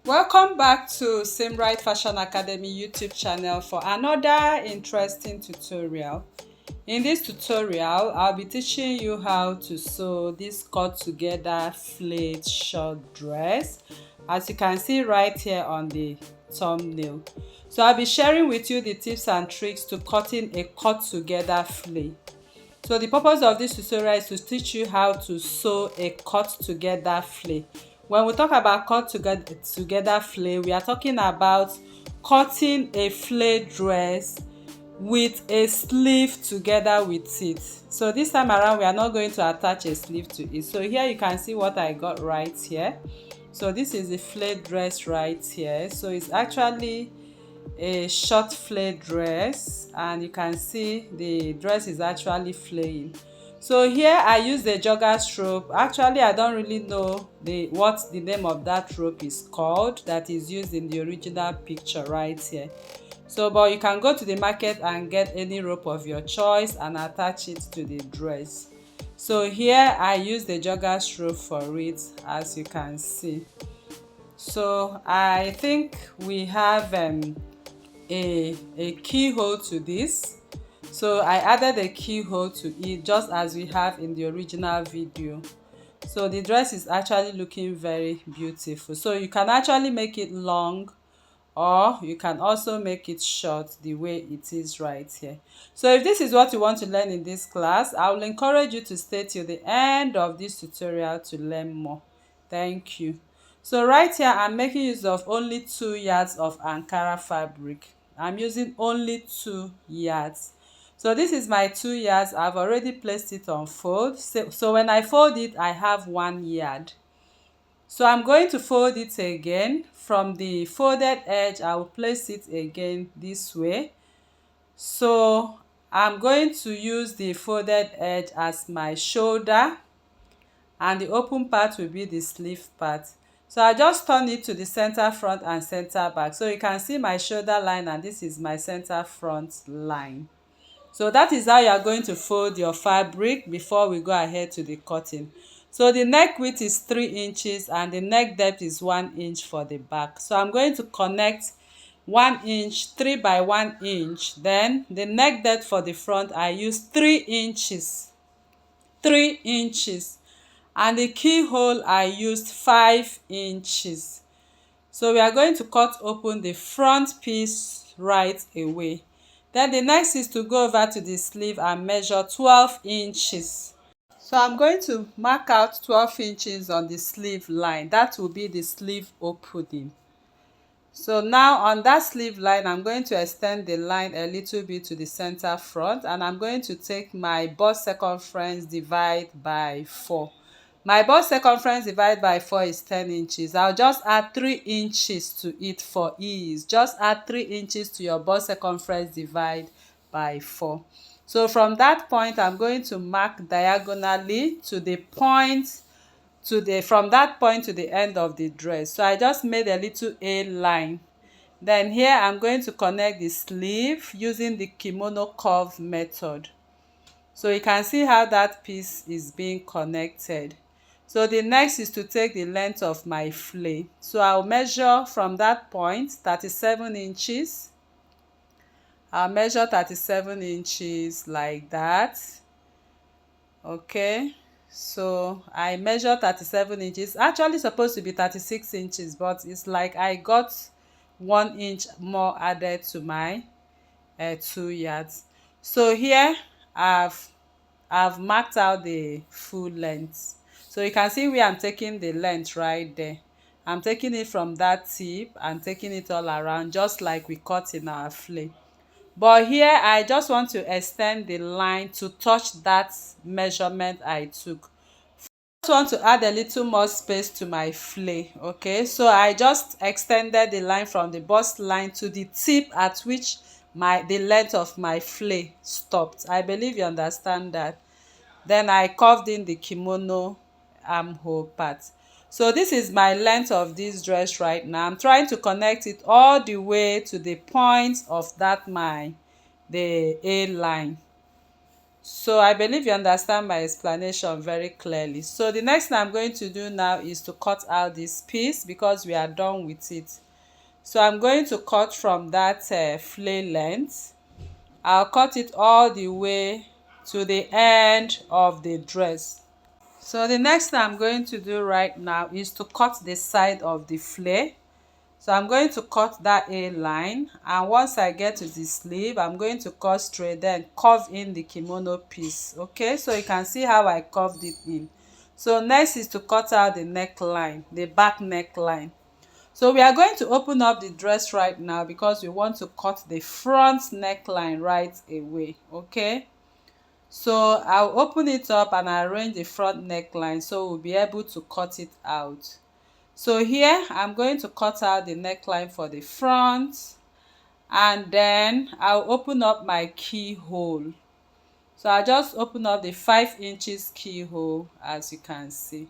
Welcome back to Simright Fashion Academy YouTube channel for another interesting tutorial. In this tutorial, I'll be teaching you how to sew this cut together flared short dress, as you can see right here on the thumbnail. So I'll be sharing with you the tips and tricks to cutting a cut together flare. So the purpose of this tutorial is to teach you how to sew a cut together flare. When we talk about cut together flare, we are talking about cutting a flare dress with a sleeve together with it. So this time around, we are not going to attach a sleeve to it. So here you can see what I got right here. So this is the flare dress right here. So it's actually a short flare dress, and you can see the dress is actually flaying. So here I use the joggers rope. Actually, I don't really know what the name of that rope is called that is used in the original picture right here. So but you can go to the market and get any rope of your choice and attach it to the dress. So here I use the joggers rope for it, as you can see. So I think we have a keyhole to this. So I added a keyhole to it just as we have in the original video. So the dress is actually looking very beautiful. So you can actually make it long, or you can also make it short the way it is right here. So if this is what you want to learn in this class, I will encourage you to stay till the end of this tutorial to learn more. Thank you. So right here I'm making use of only 2 yards of Ankara fabric. I'm using only 2 yards. So this is my 2 yards. I've already placed it on fold. So when I fold it, I have 1 yard. So I'm going to fold it again. From the folded edge, I will place it again this way. So I'm going to use the folded edge as my shoulder, and the open part will be the sleeve part. So I just turn it to the center front and center back. So you can see my shoulder line, and this is my center front line. So that is how you are going to fold your fabric before we go ahead to the cutting. So the neck width is 3 inches and the neck depth is 1 inch for the back. So I'm going to connect 1 inch, 3 by 1 inch. Then the neck depth for the front, I use 3 inches. 3 inches. And the keyhole, I used 5 inches. So we are going to cut open the front piece right away. Then the next is to go over to the sleeve and measure 12 inches. So I'm going to mark out 12 inches on the sleeve line. That will be the sleeve opening. So now on that sleeve line, I'm going to extend the line a little bit to the center front, and I'm going to take my bust circumference divide by 4. My bust circumference divided by 4 is 10 inches. I'll just add 3 inches to it for ease. Just add 3 inches to your bust circumference divide by 4. So from that point, I'm going to mark diagonally to the point from that point to the end of the dress. So I just made a little A line. Then here I'm going to connect the sleeve using the kimono curve method. So you can see how that piece is being connected. So the next is to take the length of my flare. So I'll measure from that point 37 inches. I'll measure 37 inches like that. Okay, so I measure 37 inches. Actually supposed to be 36 inches, but it's like I got 1 inch more added to my 2 yards. So here I've marked out the full length. So you can see where I'm taking the length right there. I'm taking it from that tip and taking it all around, just like we cut in our flare. But here I just want to extend the line to touch that measurement I took. I just want to add a little more space to my flare. Okay, so I just extended the line from the bust line to the tip at which the length of my flare stopped. I believe you understand that. Then I curved in the kimono armhole part. So this is my length of this dress right now. I'm trying to connect it all the way to the point of the A line. So I believe you understand my explanation very clearly. So the next thing I'm going to do now is to cut out this piece because we are done with it. So I'm going to cut from that flay length. I'll cut it all the way to the end of the dress. So the next thing I'm going to do right now is to cut the side of the flay. So I'm going to cut that A line, and once I get to the sleeve, I'm going to cut straight, then curve in the kimono piece. Okay, so you can see how I curved it in. So next is to cut out the neckline, the back neckline. So we are going to open up the dress right now because we want to cut the front neckline right away. Okay, so I'll open it up and arrange the front neckline so we'll be able to cut it out. So here I'm going to cut out the neckline for the front, and then I'll open up my keyhole. So I'll just open up the 5 inches keyhole, as you can see.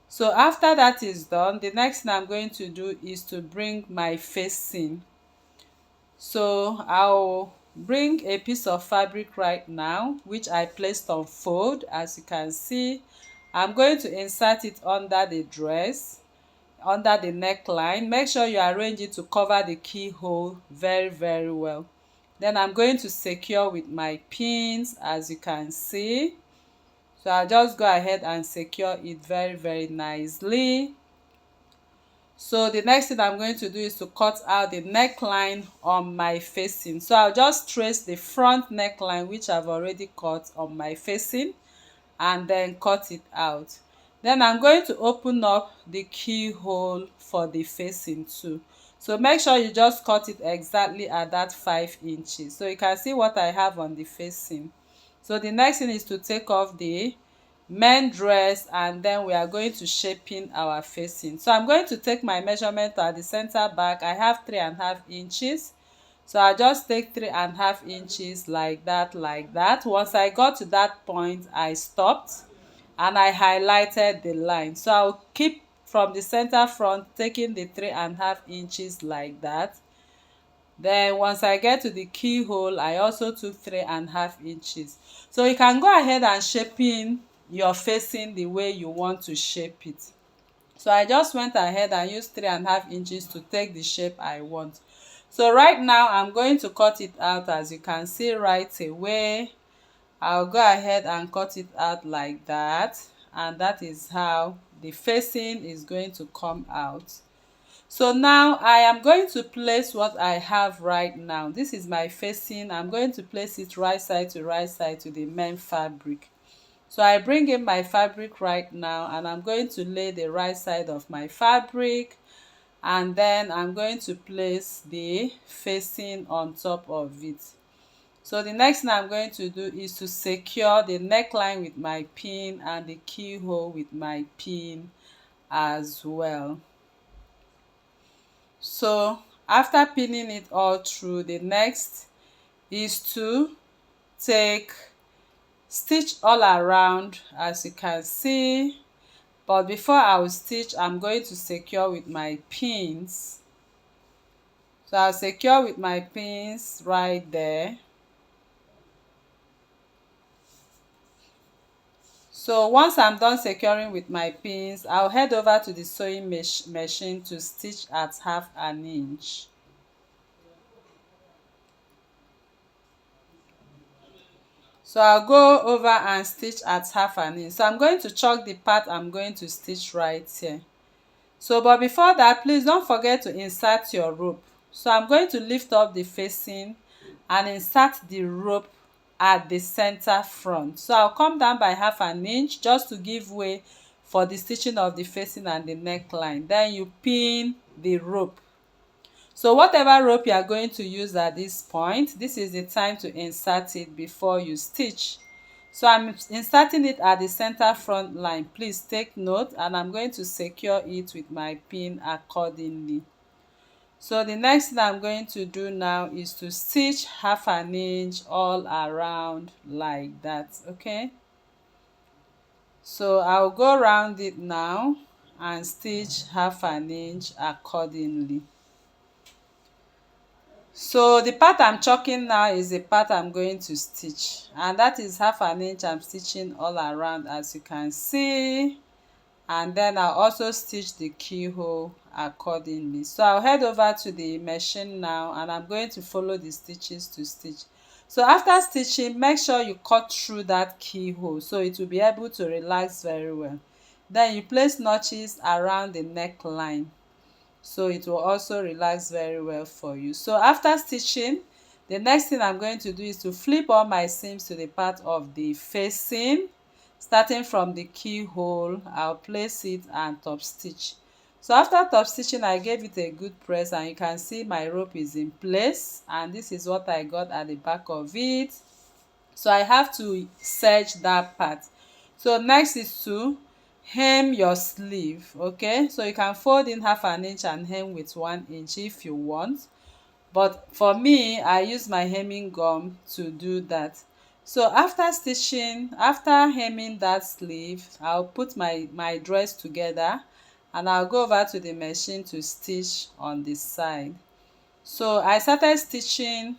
So after that is done, the next thing I'm going to do is to bring my facing. So I'll bring a piece of fabric right now, which I placed on fold. As you can see, I'm going to insert it under the dress, under the neckline. Make sure you arrange it to cover the keyhole very well. Then I'm going to secure with my pins, as you can see. So I'll just go ahead and secure it very nicely. So the next thing I'm going to do is to cut out the neckline on my facing. So I'll just trace the front neckline, which I've already cut on my facing, and then cut it out. Then I'm going to open up the keyhole for the facing too. So make sure you just cut it exactly at that 5 inches. So you can see what I have on the facing. So the next thing is to take off the men dress, and then we are going to shape in our facing. So I'm going to take my measurement at the center back. I have 3.5 inches. So I just take 3.5 inches like that. Once I got to that point, I stopped and I highlighted the line. So I'll keep from the center front taking the 3.5 inches like that. Then once I get to the keyhole, I also took 3.5 inches. So you can go ahead and shape in your facing the way you want to shape it. So I just went ahead and used 3.5 inches to take the shape I want. So right now I'm going to cut it out. As you can see right away, I'll go ahead and cut it out like that, and that is how the facing is going to come out. So now I am going to place what I have right now. This is my facing. I'm going to place it right side to the main fabric. So I bring in my fabric right now, and I'm going to lay the right side of my fabric, and then I'm going to place the facing on top of it. So the next thing I'm going to do is to secure the neckline with my pin and the keyhole with my pin as well. So after pinning it all through, the next is to take stitch all around, as you can see. But before I will stitch, I'm going to secure with my pins. So I'll secure with my pins right there. So once I'm done securing with my pins, I'll head over to the sewing machine to stitch at 1/2 inch. So I'll go over and stitch at 1/2 inch. So I'm going to chalk the part I'm going to stitch right here. So but before that, please don't forget to insert your rope. So I'm going to lift up the facing and insert the rope at the center front. So I'll come down by 1/2 inch just to give way for the stitching of the facing and the neckline. Then you pin the rope. So whatever rope you are going to use at this point, this is the time to insert it before you stitch. So I'm inserting it at the center front line. Please take note, and I'm going to secure it with my pin accordingly. So the next thing I'm going to do now is to stitch 1/2 inch all around like that. Okay, so I'll go around it now and stitch 1/2 inch accordingly. So the part I'm chalking now is the part I'm going to stitch, and that is 1/2 inch I'm stitching all around, as you can see. And then I'll also stitch the keyhole accordingly. So I'll head over to the machine now, and I'm going to follow the stitches to stitch. So after stitching, make sure you cut through that keyhole so it will be able to relax very well. Then you place notches around the neckline, so it will also relax very well for you. So after stitching, the next thing I'm going to do is to flip all my seams to the part of the facing. Starting from the keyhole, I'll place it and top stitch. So after top stitching, I gave it a good press, and you can see my rope is in place, and this is what I got at the back of it. So I have to serge that part. So next is to hem your sleeve. Okay, so you can fold in 1/2 inch and hem with 1 inch if you want, but for me, I use my hemming gum to do that. So after stitching, after hemming that sleeve, I'll put my dress together, and I'll go over to the machine to stitch on the side. So I started stitching.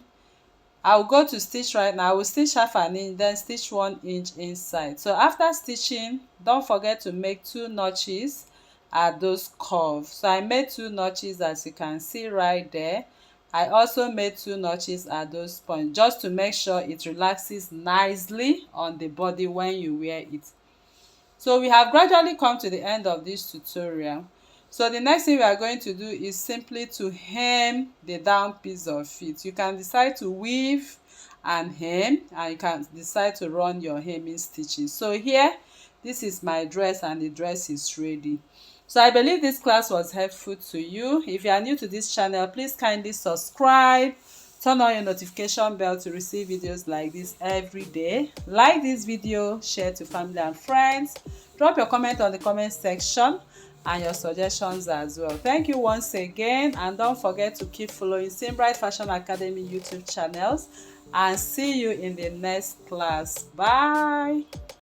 I'll go to stitch right now. I will stitch 1/2 inch, then stitch 1 inch inside. So after stitching, don't forget to make 2 notches at those curves. So I made 2 notches, as you can see right there. I also made 2 notches at those points, just to make sure it relaxes nicely on the body when you wear it. So we have gradually come to the end of this tutorial. So the next thing we are going to do is simply to hem the down piece of it. You can decide to weave and hem, and you can decide to run your hemming stitches. So here, this is my dress, and the dress is ready. So I believe this class was helpful to you. If you are new to this channel, please kindly subscribe, turn on your notification bell to receive videos like this every day. Like this video, share to family and friends, drop your comment on the comment section, and your suggestions as well. Thank you once again, and don't forget to keep following Simbright Fashion Academy YouTube channels, and see you in the next class. Bye.